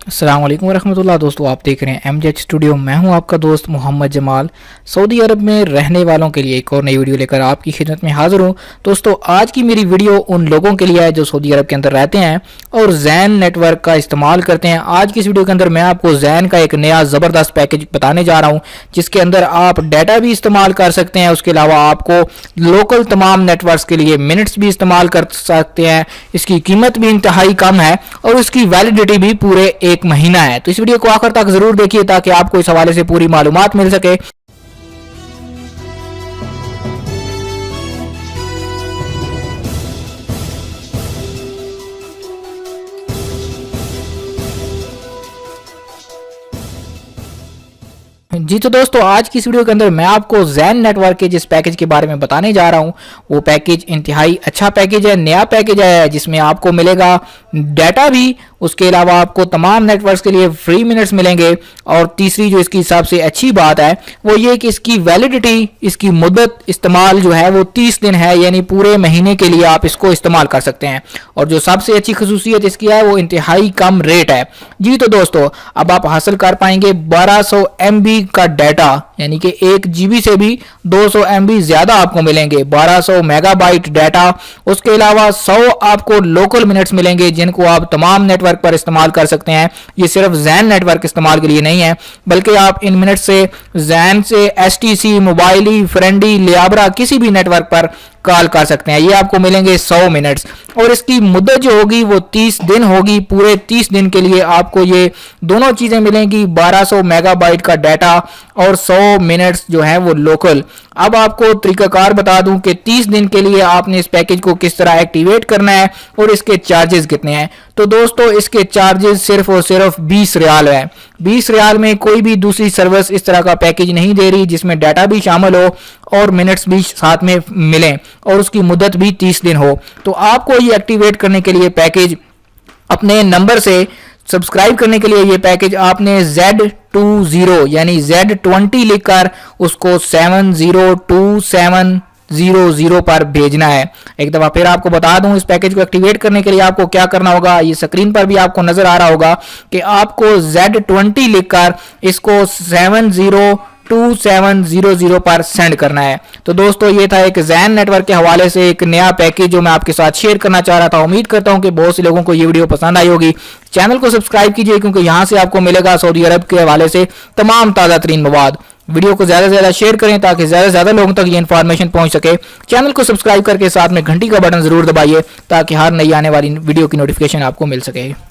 अस्सलाम वालेकुम वरहमतुल्लाह। दोस्तों आप देख रहे हैं MJ स्टूडियो। मैं हूं आपका दोस्त मोहम्मद जमाल। सऊदी अरब में रहने वालों के लिए एक और नई वीडियो लेकर आपकी खिदमत में हाजिर हूं। दोस्तों आज की मेरी वीडियो उन लोगों के लिए है जो सऊदी अरब के अंदर रहते हैं और जैन नेटवर्क का इस्तेमाल करते हैं। आज की इस वीडियो के अंदर मैं आपको जैन का एक नया ज़बरदस्त पैकेज बताने जा रहा हूँ जिसके अंदर आप डाटा भी इस्तेमाल कर सकते हैं। उसके अलावा आपको लोकल तमाम नेटवर्क के लिए मिनट्स भी इस्तेमाल कर सकते हैं। इसकी कीमत भी इंतहाई कम है और इसकी वैलिडिटी भी पूरे एक महीना है। तो इस वीडियो को आखिर तक जरूर देखिए ताकि आपको इस हवाले से पूरी मालूमात मिल सके। जी तो दोस्तों आज की इस वीडियो के अंदर मैं आपको जैन नेटवर्क के जिस पैकेज के बारे में बताने जा रहा हूं वो पैकेज इंतहाई अच्छा पैकेज है, नया पैकेज है जिसमें आपको मिलेगा डाटा भी, उसके अलावा आपको तमाम नेटवर्क्स के लिए फ्री मिनट्स मिलेंगे। और तीसरी जो इसकी हिसाब से अच्छी बात है वो ये कि इसकी वैलिडिटी, इसकी मुद्दत इस्तेमाल जो है वो 30 दिन है, यानी पूरे महीने के लिए आप इसको इस्तेमाल कर सकते हैं। और जो सबसे अच्छी खसूसियत इसकी है वो इंतहाई कम रेट है। जी तो दोस्तों अब आप हासिल कर पाएंगे 1200 MB का डाटा, यानी कि 1 GB से भी 200 MB ज्यादा आपको मिलेंगे, 1200 मेगाबाइट डाटा। उसके अलावा 100 आपको लोकल मिनट्स मिलेंगे जिनको आप तमाम नेटवर्क पर इस्तेमाल कर सकते हैं। ये सिर्फ जैन नेटवर्क इस्तेमाल के लिए नहीं है बल्कि आप इन मिनट से जैन से STC, मोबाइली, फ्रेंडी, लियाब्रा किसी भी नेटवर्क पर कॉल कर सकते हैं। ये आपको मिलेंगे 100 मिनट्स और इसकी मुद्दत जो होगी वो 30 दिन होगी। पूरे 30 दिन के लिए आपको ये दोनों चीजें मिलेंगी, 1200 मेगाबाइट का डाटा और 100 मिनट्स जो है वो लोकल। अब आपको तरीकाकार बता दूं कि 30 दिन के लिए आपने इस पैकेज को किस तरह एक्टिवेट करना है और इसके चार्जेस कितने हैं। तो दोस्तों इसके चार्जेस सिर्फ और सिर्फ 20 रियाल है। 20 रियाल में कोई भी दूसरी सर्विस इस तरह का पैकेज नहीं दे रही जिसमें डाटा भी शामिल हो और मिनट्स भी साथ में मिलें और उसकी मुद्दत भी 30 दिन हो। तो आपको ये एक्टिवेट करने के लिए पैकेज अपने नंबर से सब्सक्राइब करने के लिए ये पैकेज आपने Z20 यानी Z20 लिखकर उसको 7027000 पर भेजना है। एक दफा फिर आपको बता दूं इस पैकेज को एक्टिवेट करने के लिए आपको क्या करना होगा। ये स्क्रीन पर भी आपको नजर आ रहा होगा कि आपको Z20 लिखकर इसको 7027000 पर सेंड करना है। तो दोस्तों ये था एक जैन नेटवर्क के हवाले से एक नया पैकेज जो मैं आपके साथ शेयर करना चाह रहा था। उम्मीद करता हूं कि बहुत से लोगों को ये वीडियो पसंद आई होगी। चैनल को सब्सक्राइब कीजिए क्योंकि यहां से आपको मिलेगा सऊदी अरब के हवाले से तमाम ताज़ा तरीन मवाद। वीडियो को ज्यादा से ज्यादा शेयर करें ताकि ज्यादा से ज्यादा लोगों तक ये इन्फॉर्मेशन पहुंच सके। चैनल को सब्सक्राइब करके साथ में घंटी का बटन जरूर दबाइए ताकि हर नई आने वाली वीडियो की नोटिफिकेशन आपको मिल सके।